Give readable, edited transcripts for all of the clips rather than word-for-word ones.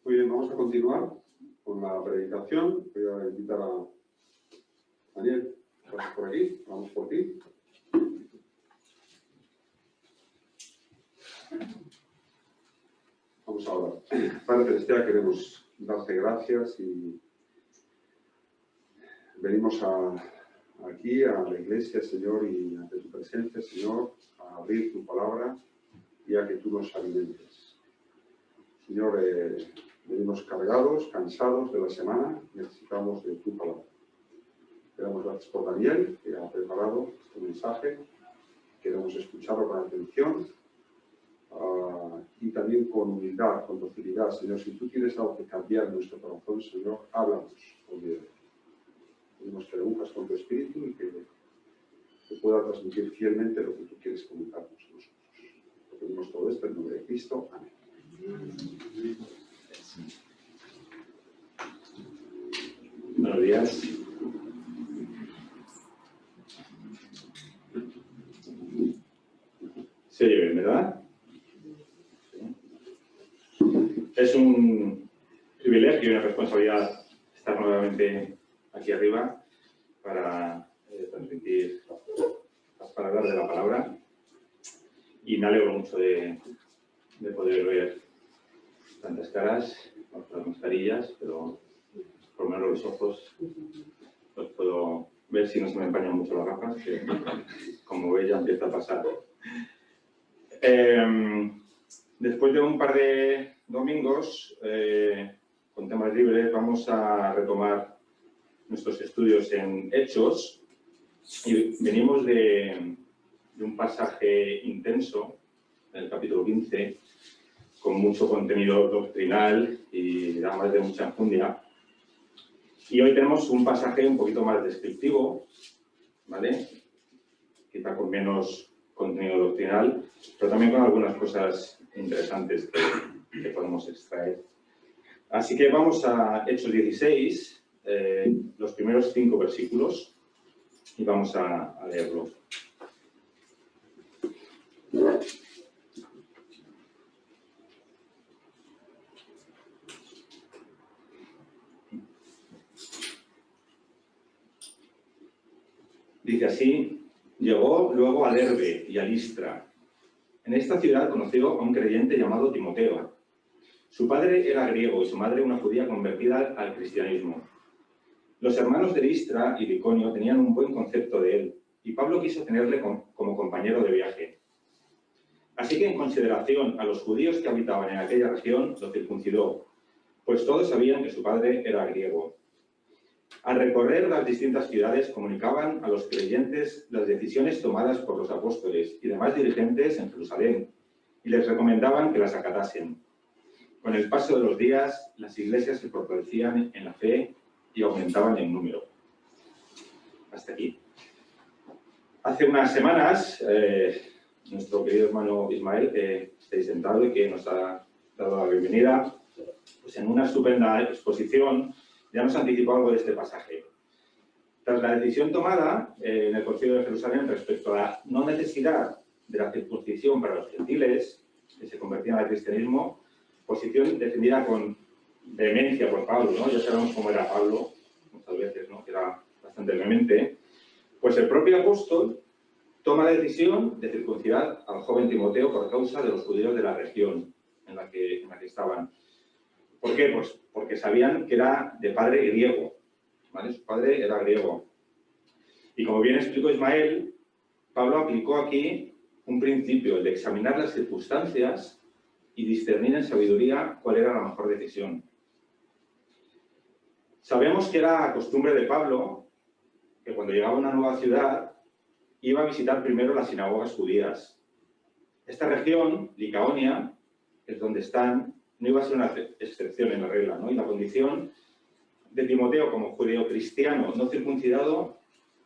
Muy bien, vamos a continuar con la predicación. Voy a invitar a Daniel. Pasas por aquí, vamos por ti. Vamos ahora. Padre Celestial, queremos darte gracias y venimos aquí a la iglesia, Señor, y ante tu presencia, Señor, a abrir tu palabra y a que tú nos alimentes. Señor, venimos cargados, cansados de la semana, necesitamos de tu palabra. Te damos gracias por Daniel, que ha preparado este mensaje. Queremos escucharlo con atención y también con humildad, con docilidad. Señor, si tú tienes algo que cambiar en nuestro corazón, Señor, háblanos. Pedimos que le unjas con tu espíritu y que pueda transmitir fielmente lo que tú quieres comunicarnos a nosotros. Pedimos todo esto en nombre de Cristo. Amén. Buenos días. Se oye bien, ¿verdad? Es un privilegio y una responsabilidad estar nuevamente aquí arriba para transmitir las palabras de la palabra, y me alegro mucho de poder ver tantas caras, con las mascarillas, pero por lo menos los ojos los puedo ver si no se me empañan mucho las gafas, que como veis ya empieza a pasar. Después de un par de domingos con temas libres, vamos a retomar nuestros estudios en Hechos, y venimos de un pasaje intenso, en el capítulo 15, con mucho contenido doctrinal y además de mucha enjundia. Y hoy tenemos un pasaje un poquito más descriptivo, ¿vale? Quizá con menos contenido doctrinal, pero también con algunas cosas interesantes que podemos extraer. Así que vamos a Hechos 16, los primeros 5 versículos, y vamos a leerlo. Dice así: llegó luego a Derbe y a Listra. En esta ciudad conoció a un creyente llamado Timoteo. Su padre era griego y su madre una judía convertida al cristianismo. Los hermanos de Listra y de Iconio tenían un buen concepto de él, y Pablo quiso tenerle como compañero de viaje. Así que, en consideración a los judíos que habitaban en aquella región, lo circuncidó, pues todos sabían que su padre era griego. Al recorrer las distintas ciudades, comunicaban a los creyentes las decisiones tomadas por los apóstoles y demás dirigentes en Jerusalén, y les recomendaban que las acatasen. Con el paso de los días, las iglesias se fortalecían en la fe y aumentaban en número. Hasta aquí. Hace unas semanas, nuestro querido hermano Ismael, que está ahí sentado y que nos ha dado la bienvenida, pues en una estupenda exposición ya nos anticipó algo de este pasaje. Tras la decisión tomada en el Concilio de Jerusalén respecto a la no necesidad de la circuncisión para los gentiles que se convertían al cristianismo, posición defendida con vehemencia por Pablo, ¿no? Ya sabemos cómo era Pablo, muchas veces, ¿no? Que era bastante vehemente. Pues el propio apóstol toma la decisión de circuncidar al joven Timoteo por causa de los judíos de la región en la que estaban. ¿Por qué? Pues porque sabían que era de padre griego, ¿vale? Su padre era griego. Y como bien explicó Ismael, Pablo aplicó aquí un principio, el de examinar las circunstancias y discernir en sabiduría cuál era la mejor decisión. Sabemos que era costumbre de Pablo que cuando llegaba a una nueva ciudad iba a visitar primero las sinagogas judías. Esta región, Licaonia, es donde están, no iba a ser una excepción en la regla, ¿no? Y la condición de Timoteo como judío cristiano no circuncidado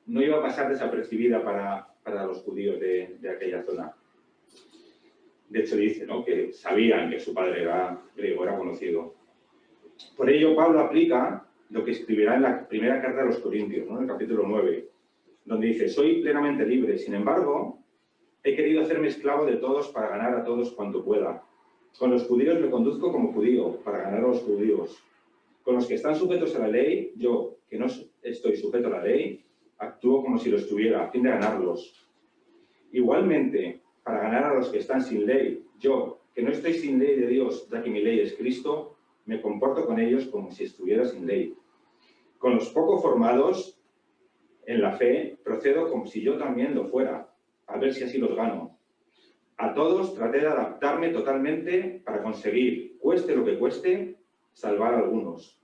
no iba a pasar desapercibida para los judíos de aquella zona. De hecho dice, ¿no?, que sabían que su padre era griego, era conocido. Por ello Pablo aplica lo que escribirá en la primera carta de los Corintios, ¿no?, en el capítulo 9, donde dice: soy plenamente libre, sin embargo, he querido hacerme esclavo de todos para ganar a todos cuanto pueda. Con los judíos me conduzco como judío, para ganar a los judíos. Con los que están sujetos a la ley, yo, que no estoy sujeto a la ley, actúo como si lo estuviera, a fin de ganarlos. Igualmente, para ganar a los que están sin ley, yo, que no estoy sin ley de Dios, ya que mi ley es Cristo, me comporto con ellos como si estuviera sin ley. Con los poco formados en la fe, procedo como si yo también lo fuera, a ver si así los gano. A todos traté de adaptarme totalmente para conseguir, cueste lo que cueste, salvar a algunos.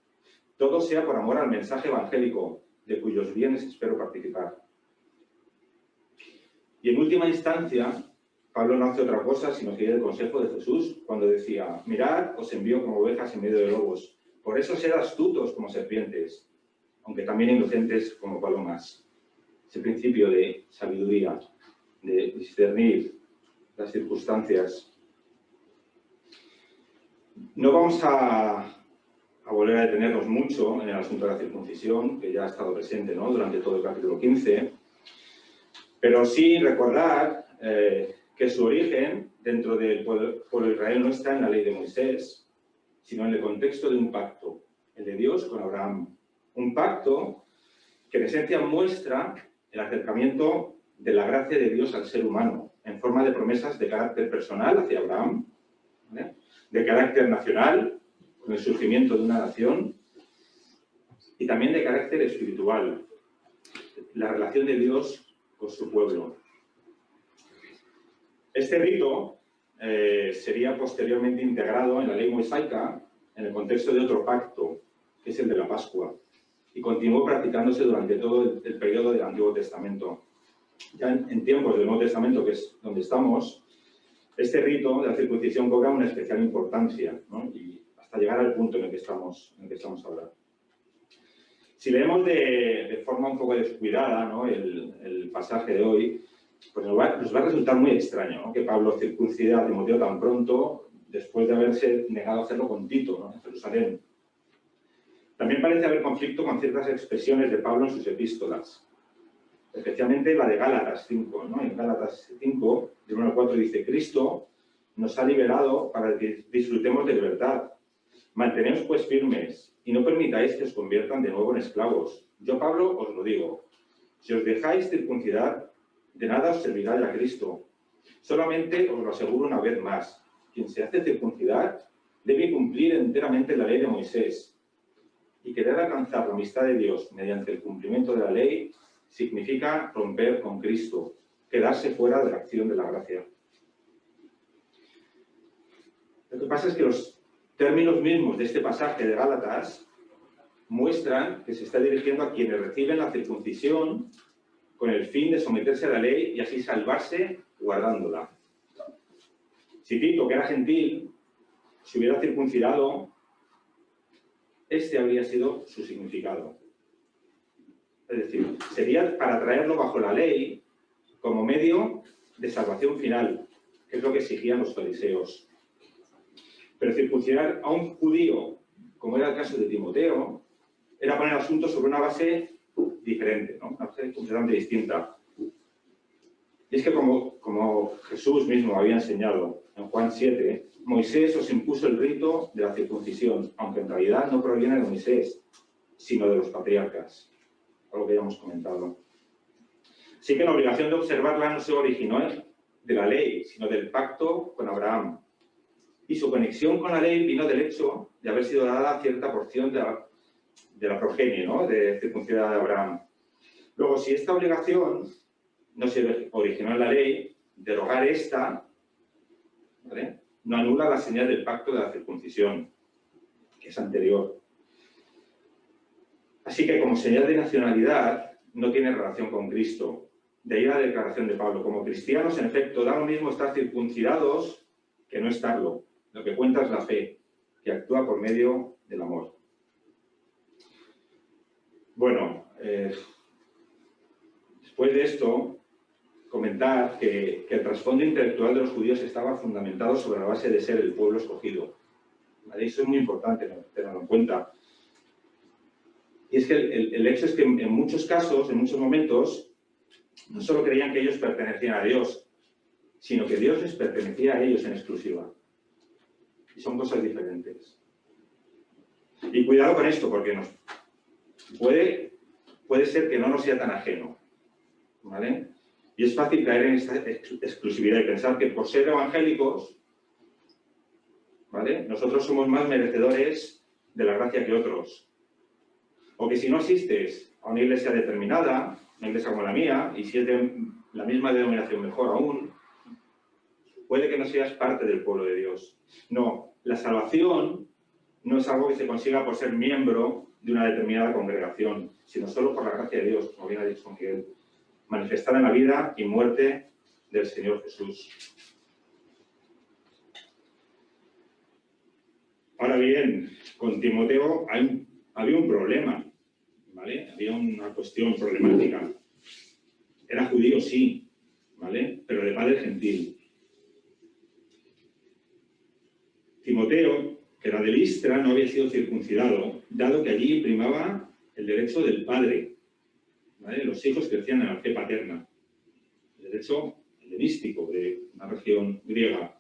Todo sea por amor al mensaje evangélico, de cuyos bienes espero participar. Y en última instancia, Pablo no hace otra cosa sino seguir el consejo de Jesús cuando decía: mirad, os envío como ovejas en medio de lobos. Por eso sed astutos como serpientes, aunque también inocentes como palomas. Ese principio de sabiduría, de discernir las circunstancias. No vamos a volver a detenernos mucho en el asunto de la circuncisión, que ya ha estado presente, ¿no?, durante todo el capítulo 15, pero sí recordar que su origen dentro del pueblo de Israel no está en la ley de Moisés, sino en el contexto de un pacto, el de Dios con Abraham. Un pacto que en esencia muestra el acercamiento de la gracia de Dios al ser humano, en forma de promesas de carácter personal hacia Abraham, ¿vale?, de carácter nacional, con el surgimiento de una nación, y también de carácter espiritual, la relación de Dios con su pueblo. Este rito sería posteriormente integrado en la ley mosaica en el contexto de otro pacto, que es el de la Pascua, y continuó practicándose durante todo el periodo del Antiguo Testamento. Ya en tiempos del Nuevo Testamento, que es donde estamos, este rito de la circuncisión cobra una especial importancia, ¿no?, y hasta llegar al punto en el que estamos ahora. Si leemos de forma un poco descuidada, ¿no?, el pasaje de hoy, pues nos va a resultar muy extraño, ¿no?, que Pablo circuncida a Timoteo tan pronto, después de haberse negado a hacerlo con Tito, ¿no?, en Jerusalén. También parece haber conflicto con ciertas expresiones de Pablo en sus epístolas, especialmente la de Gálatas 5, ¿no? En Gálatas 5, de 1 al 4, dice: Cristo nos ha liberado para que disfrutemos de libertad. Manteneos pues firmes y no permitáis que os conviertan de nuevo en esclavos. Yo, Pablo, os lo digo: si os dejáis circuncidar, de nada os servirá ya Cristo. Solamente os lo aseguro una vez más: quien se hace circuncidar debe cumplir enteramente la ley de Moisés. Y querer alcanzar la amistad de Dios mediante el cumplimiento de la ley significa romper con Cristo, quedarse fuera de la acción de la gracia. Lo que pasa es que los términos mismos de este pasaje de Gálatas muestran que se está dirigiendo a quienes reciben la circuncisión con el fin de someterse a la ley y así salvarse guardándola. Si Tito, que era gentil, se hubiera circuncidado, este habría sido su significado. Es decir, sería para traerlo bajo la ley como medio de salvación final, que es lo que exigían los fariseos. Pero circuncidar a un judío, como era el caso de Timoteo, era poner el asunto sobre una base diferente, ¿no?, una base completamente distinta. Y es que como Jesús mismo había enseñado en Juan 7, Moisés os impuso el rito de la circuncisión, aunque en realidad no proviene de Moisés, sino de los patriarcas, algo que ya hemos comentado. Así que la obligación de observarla no se originó de la ley, sino del pacto con Abraham. Y su conexión con la ley vino del hecho de haber sido dada cierta porción de la progenie, ¿no?, de circuncidar de Abraham. Luego, si esta obligación no se originó en la ley, derogar esta, ¿vale?, no anula la señal del pacto de la circuncisión, que es anterior. Así que, como señal de nacionalidad, no tiene relación con Cristo. De ahí la declaración de Pablo: como cristianos, en efecto, da lo mismo estar circuncidados que no estarlo. Lo que cuenta es la fe, que actúa por medio del amor. Bueno, después de esto, comentar que el trasfondo intelectual de los judíos estaba fundamentado sobre la base de ser el pueblo escogido. ¿Vale? Eso es muy importante tenerlo en cuenta. Y es que el hecho es que en muchos casos, en muchos momentos, no solo creían que ellos pertenecían a Dios, sino que Dios les pertenecía a ellos en exclusiva. Y son cosas diferentes. Y cuidado con esto, porque puede ser que no nos sea tan ajeno, ¿vale? Y es fácil caer en esta exclusividad y pensar que por ser evangélicos, ¿vale?, nosotros somos más merecedores de la gracia que otros. O que si no asistes a una iglesia determinada, una iglesia como la mía, y si es de la misma denominación, mejor aún, puede que no seas parte del pueblo de Dios. No, la salvación no es algo que se consiga por ser miembro de una determinada congregación, sino solo por la gracia de Dios, como bien ha dicho Miguel, manifestada en la vida y muerte del Señor Jesús. Ahora bien, con Timoteo había un problema, ¿vale? Había una cuestión problemática. Era judío, sí, ¿vale?, pero de padre gentil. Timoteo, que era de Listra, no había sido circuncidado, dado que allí primaba el derecho del padre, ¿vale? Los hijos crecían en la fe paterna. El derecho helenístico de una región griega.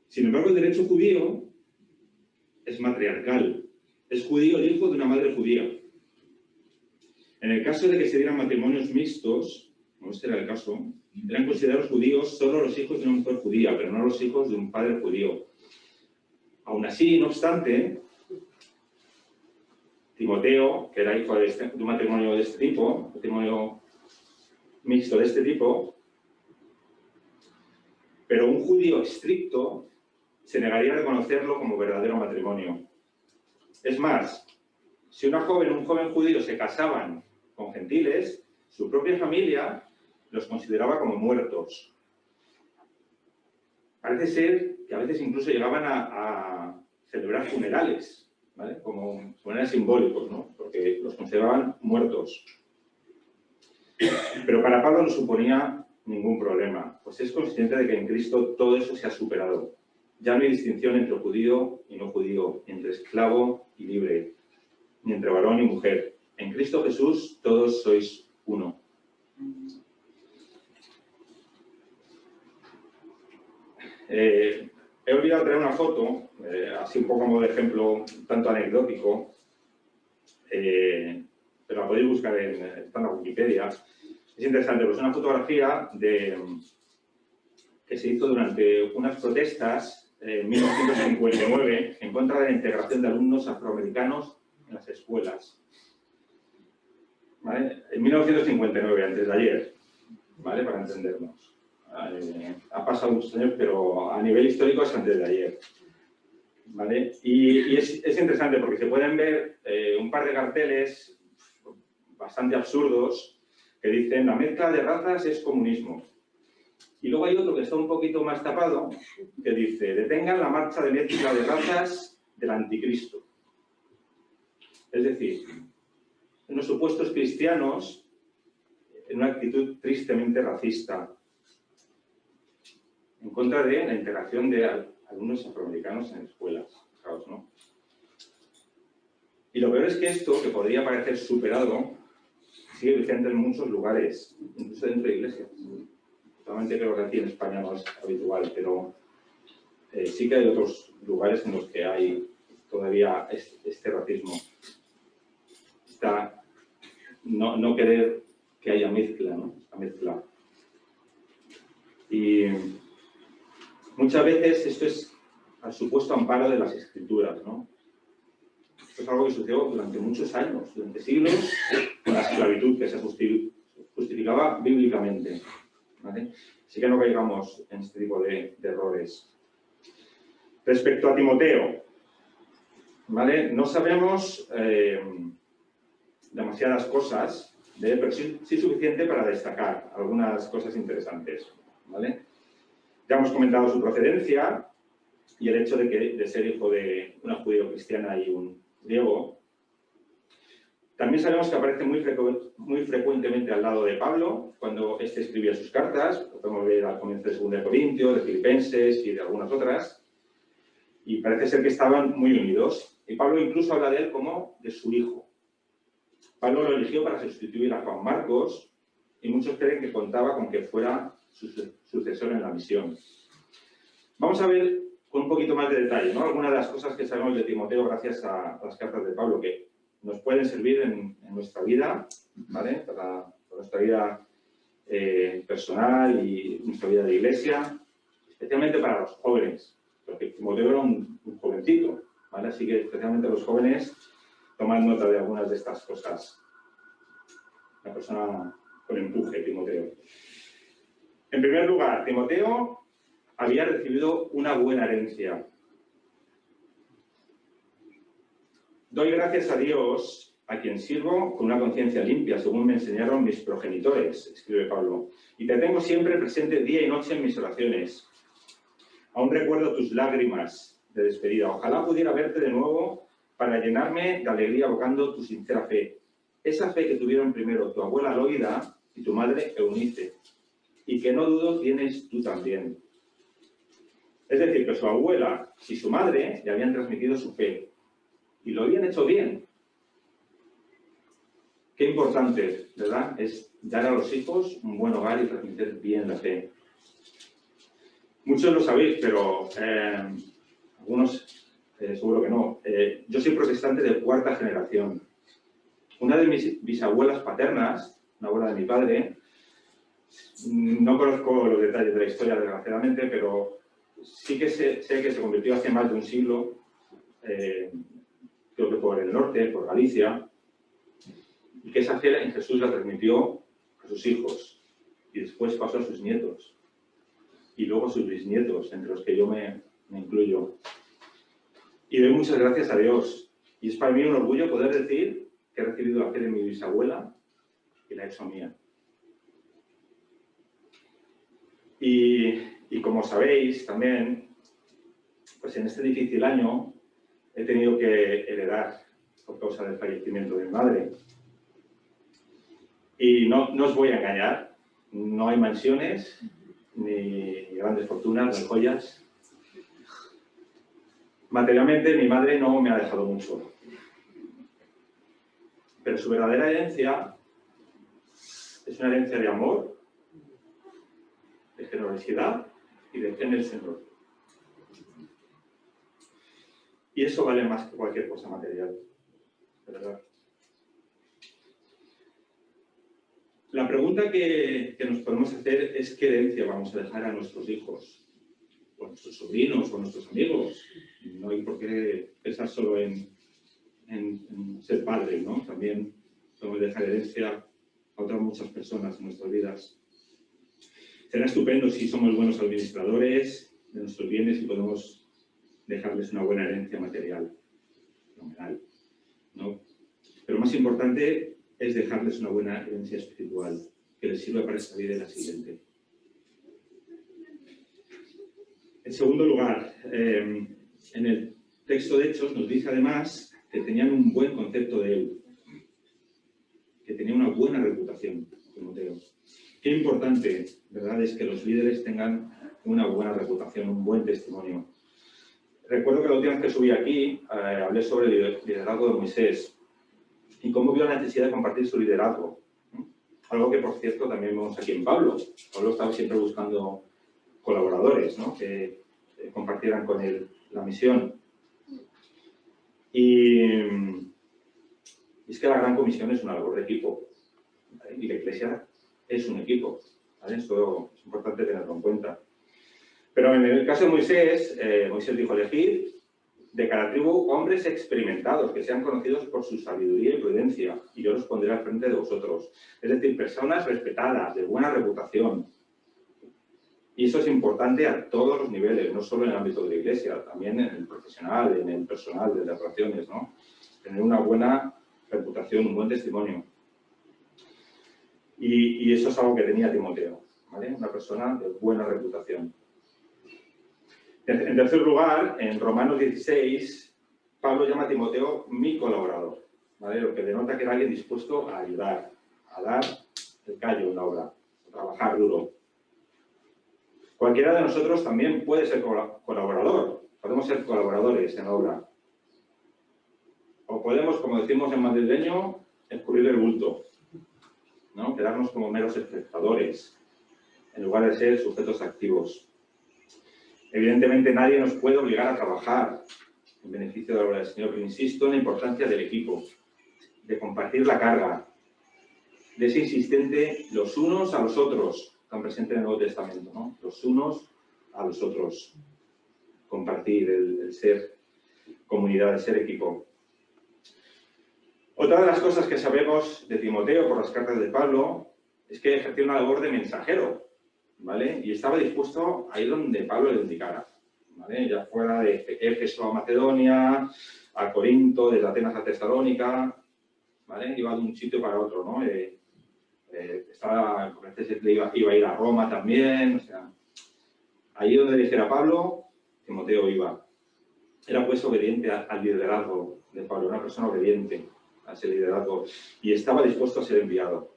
Sin embargo, el derecho judío es matriarcal. Es judío el hijo de una madre judía. En el caso de que se dieran matrimonios mixtos, como este era el caso, eran considerados judíos solo los hijos de una mujer judía, pero no los hijos de un padre judío. Aún así, no obstante, Timoteo, que era hijo de un matrimonio de este tipo, matrimonio mixto de este tipo, pero un judío estricto se negaría a reconocerlo como verdadero matrimonio. Es más, si una joven o un joven judío se casaban con gentiles, su propia familia los consideraba como muertos. Parece ser que a veces incluso llegaban a celebrar funerales, ¿vale?, como funerales simbólicos, ¿no?, porque los consideraban muertos. Pero para Pablo no suponía ningún problema, pues es consciente de que en Cristo todo eso se ha superado. Ya no hay distinción entre judío y no judío, entre esclavo y libre, ni entre varón y mujer. En Cristo Jesús todos sois uno. He olvidado traer una foto, así un poco como de ejemplo, tanto anecdótico, pero la podéis buscar está en la Wikipedia. Es interesante, pues es una fotografía que se hizo durante unas protestas en 1959 en contra de la integración de alumnos afroamericanos en las escuelas. ¿Vale? En 1959, antes de ayer, ¿vale?, para entendernos. Ha pasado muchos años, pero a nivel histórico es antes de ayer, ¿vale? Y es interesante porque se pueden ver un par de carteles bastante absurdos que dicen: la mezcla de razas es comunismo. Y luego hay otro que está un poquito más tapado que dice: detengan la marcha de mezcla de razas del anticristo. Es decir, unos supuestos cristianos en una actitud tristemente racista en contra de la integración de alumnos afroamericanos en escuelas. Fijaos, ¿no? Y lo peor es que esto, que podría parecer superado, sigue vigente en muchos lugares, incluso dentro de iglesias. Solamente creo que aquí en España no es habitual, pero sí que hay otros lugares en los que hay todavía este racismo. No querer que haya mezcla, ¿no? Esta mezcla. Y muchas veces esto es al supuesto amparo de las Escrituras, ¿no? Esto es algo que sucedió durante muchos años, durante siglos, con la esclavitud que se justificaba bíblicamente, ¿vale? Así que no caigamos en este tipo de errores. Respecto a Timoteo, ¿vale?, no sabemos demasiadas cosas, pero sí suficiente para destacar algunas cosas interesantes, ¿vale? Ya hemos comentado su procedencia y el hecho de ser hijo de una judío-cristiana y un griego. También sabemos que aparece muy frecuentemente al lado de Pablo cuando éste escribía sus cartas. Lo podemos ver al comienzo de 2 de Corintios, de Filipenses y de algunas otras. Y parece ser que estaban muy unidos. Y Pablo incluso habla de él como de su hijo. Pablo lo eligió para sustituir a Juan Marcos y muchos creen que contaba con que fuera su sucesor en la misión. Vamos a ver con un poquito más de detalle, ¿no? Algunas de las cosas que sabemos de Timoteo gracias a las cartas de Pablo, que nos pueden servir en nuestra vida, ¿vale? Para nuestra vida personal y nuestra vida de iglesia, especialmente para los jóvenes, porque Timoteo era un jovencito, ¿vale? Así que especialmente los jóvenes toman nota de algunas de estas cosas. Una persona con empuje, Timoteo. En primer lugar, Timoteo había recibido una buena herencia. Doy gracias a Dios, a quien sirvo con una conciencia limpia, según me enseñaron mis progenitores, escribe Pablo, y te tengo siempre presente día y noche en mis oraciones. Aún recuerdo tus lágrimas de despedida. Ojalá pudiera verte de nuevo para llenarme de alegría evocando tu sincera fe. Esa fe que tuvieron primero tu abuela Loida y tu madre Eunice, y que no dudo tienes tú también. Es decir, que su abuela y su madre le habían transmitido su fe, y lo habían hecho bien. Qué importante, ¿verdad? Es dar a los hijos un buen hogar y transmitir bien la fe. Muchos lo sabéis, pero algunos seguro que no. Yo soy protestante de cuarta generación. Una de mis bisabuelas paternas, una abuela de mi padre, no conozco los detalles de la historia, desgraciadamente, pero sí que sé que se convirtió hace más de un siglo, creo que por el norte, por Galicia, y que esa fe en Jesús la transmitió a sus hijos, y después pasó a sus nietos, y luego a sus bisnietos, entre los que yo me incluyo. Y doy muchas gracias a Dios, y es para mí un orgullo poder decir que he recibido la fe de mi bisabuela y la he hecho mía. Y como sabéis también, pues en este difícil año he tenido que heredar por causa del fallecimiento de mi madre. Y no os voy a engañar, no hay mansiones, ni grandes fortunas, ni joyas. Materialmente mi madre no me ha dejado mucho. Pero su verdadera herencia es una herencia de amor, de generosidad y de fe en el Señor. Y eso vale más que cualquier cosa material, de verdad. La pregunta que nos podemos hacer es qué herencia vamos a dejar a nuestros hijos, o a nuestros sobrinos, o a nuestros amigos. No hay por qué pensar solo en ser padres, ¿no? También podemos dejar herencia a otras muchas personas en nuestras vidas. Será estupendo si somos buenos administradores de nuestros bienes y podemos dejarles una buena herencia material, fenomenal, ¿no? Pero más importante es dejarles una buena herencia espiritual que les sirva para esta vida y la siguiente. En segundo lugar, en el texto de Hechos nos dice además que tenían un buen concepto de él, que tenía una buena reputación, Timoteo. Qué importante, ¿verdad?, es que los líderes tengan una buena reputación, un buen testimonio. Recuerdo que la última vez que subí aquí hablé sobre el liderazgo de Moisés y cómo vio la necesidad de compartir su liderazgo. Algo que, por cierto, también vemos aquí en Pablo. Pablo estaba siempre buscando colaboradores, ¿no?, que compartieran con él la misión. Y es que la Gran Comisión es una labor de equipo, ¿vale? Y la Iglesia es un equipo, ¿vale? Esto es importante tenerlo en cuenta. Pero en el caso de Moisés, Moisés dijo: elegid de cada tribu hombres experimentados, que sean conocidos por su sabiduría y prudencia, y yo los pondré al frente de vosotros. Es decir, personas respetadas, de buena reputación. Y eso es importante a todos los niveles, no solo en el ámbito de la Iglesia, también en el profesional, en el personal, de las relaciones, ¿no? Tener una buena reputación, un buen testimonio. Y eso es algo que tenía Timoteo, ¿vale? Una persona de buena reputación. En tercer lugar, en Romanos 16, Pablo llama a Timoteo mi colaborador, ¿vale? Lo que denota que era alguien dispuesto a ayudar, a dar el callo en la obra, a trabajar duro. Cualquiera de nosotros también puede ser colaborador, podemos ser colaboradores en la obra. O podemos, como decimos en madrileño, escurrir el bulto, ¿no? Quedarnos como meros espectadores, en lugar de ser sujetos activos. Evidentemente nadie nos puede obligar a trabajar en beneficio de la obra del Señor, pero insisto en la importancia del equipo, de compartir la carga, de ser insistente los unos a los otros, tan presente en el Nuevo Testamento, ¿no? Los unos a los otros. Compartir, el ser comunidad, el ser equipo. Otra de las cosas que sabemos de Timoteo por las cartas de Pablo es que ejerció una labor de mensajero, ¿vale? Y estaba dispuesto a ir donde Pablo le indicara, ¿vale? Ya fuera de Éfeso a Macedonia, a Corinto, desde Atenas a Tesalónica, ¿vale? Iba de un sitio para otro, ¿no? A veces iba a ir a Roma también, o sea, allí donde dijera Pablo, Timoteo iba. Era pues obediente al liderazgo de Pablo, una persona obediente a ese liderazgo, y estaba dispuesto a ser enviado.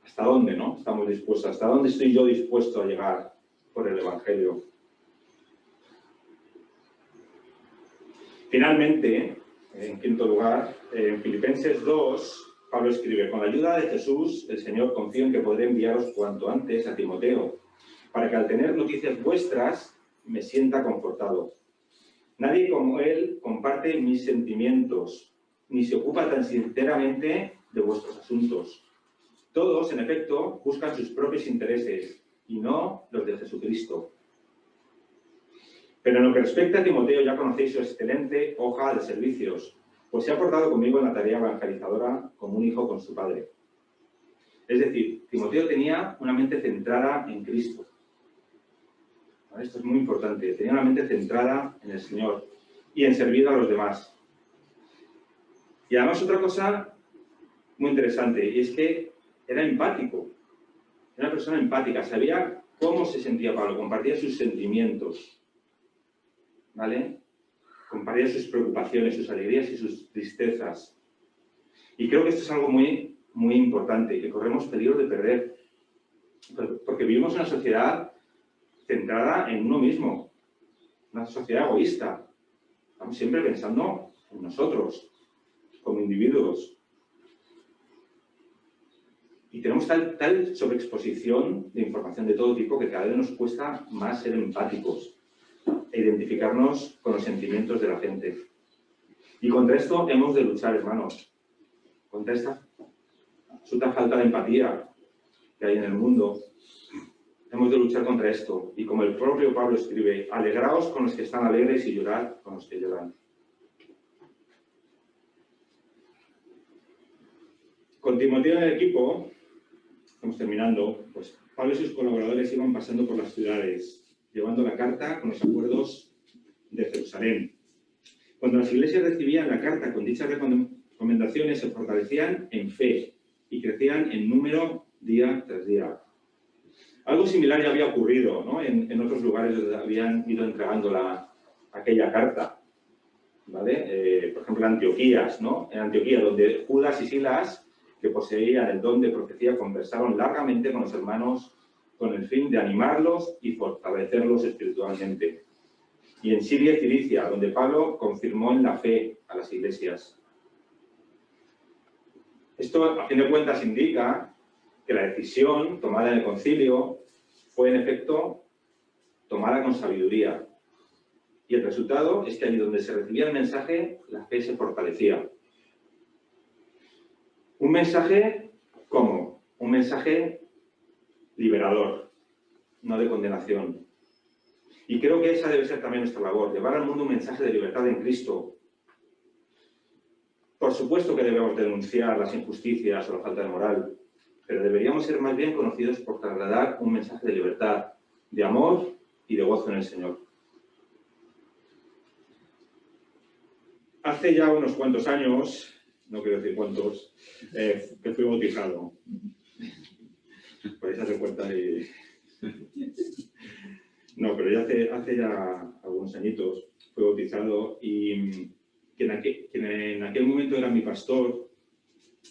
¿Hasta dónde, no? Estamos dispuestos. ¿Hasta dónde estoy yo dispuesto a llegar por el Evangelio? Finalmente, en quinto lugar, en Filipenses 2, Pablo escribe: con la ayuda de Jesús, el Señor, confío en que podré enviaros cuanto antes a Timoteo, para que al tener noticias vuestras me sienta confortado. Nadie como él comparte mis sentimientos, ni se ocupa tan sinceramente de vuestros asuntos. Todos, en efecto, buscan sus propios intereses y no los de Jesucristo. Pero en lo que respecta a Timoteo, ya conocéis su excelente hoja de servicios, pues se ha portado conmigo en la tarea evangelizadora como un hijo con su padre. Es decir, Timoteo tenía una mente centrada en Cristo. Esto es muy importante. Tenía una mente centrada en el Señor y en servir a los demás. Y además otra cosa muy interesante, y es que era empático. Era una persona empática. Sabía cómo se sentía Pablo, compartía sus sentimientos, ¿vale? Compartía sus preocupaciones, sus alegrías y sus tristezas. Y creo que esto es algo muy, muy importante, que corremos peligro de perder. Porque vivimos en una sociedad centrada en uno mismo, una sociedad egoísta. Estamos siempre pensando en nosotros, como individuos. Y tenemos tal sobreexposición de información de todo tipo que cada vez nos cuesta más ser empáticos e identificarnos con los sentimientos de la gente. Y contra esto hemos de luchar, hermanos. Contra esta absoluta falta de empatía que hay en el mundo. Hemos de luchar contra esto. Y como el propio Pablo escribe: alegraos con los que están alegres y llorad con los que lloran. Con Timoteo en el equipo, estamos terminando, pues Pablo y sus colaboradores iban pasando por las ciudades, llevando la carta con los acuerdos de Jerusalén. Cuando las iglesias recibían la carta con dichas recomendaciones, se fortalecían en fe y crecían en número día tras día. Algo similar ya había ocurrido, ¿no? en otros lugares donde habían ido entregando aquella carta, ¿vale? Por ejemplo, en Antioquía, ¿no? En Antioquía, donde Judas y Silas, que poseían el don de profecía, conversaron largamente con los hermanos con el fin de animarlos y fortalecerlos espiritualmente. Y en Siria y Cilicia, donde Pablo confirmó en la fe a las iglesias. Esto, a fin de cuentas, indica que la decisión tomada en el concilio fue, en efecto, tomada con sabiduría. Y el resultado es que allí donde se recibía el mensaje, la fe se fortalecía. Un mensaje, ¿cómo? Un mensaje liberador, no de condenación. Y creo que esa debe ser también nuestra labor, llevar al mundo un mensaje de libertad en Cristo. Por supuesto que debemos denunciar las injusticias o la falta de moral, pero deberíamos ser más bien conocidos por trasladar un mensaje de libertad, de amor y de gozo en el Señor. Hace ya unos cuantos años, no quiero decir cuántos, que fui bautizado. Podéis hacer cuenta y... No, pero ya hace ya algunos añitos fui bautizado y quien en aquel momento era mi pastor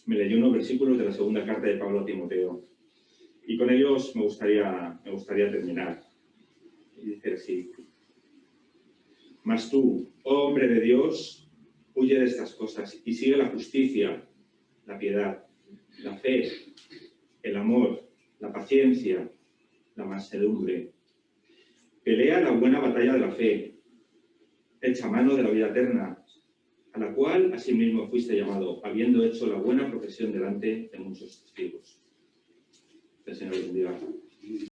me leyó unos versículos de la segunda carta de Pablo a Timoteo. Y con ellos me gustaría terminar. Y dice así: mas tú, oh hombre de Dios, huye de estas cosas y sigue la justicia, la piedad, la fe, el amor, la paciencia, la mansedumbre. Pelea la buena batalla de la fe, echa mano de la vida eterna, a la cual asimismo fuiste llamado, habiendo hecho la buena profesión delante de muchos testigos. Que el Señor les bendiga.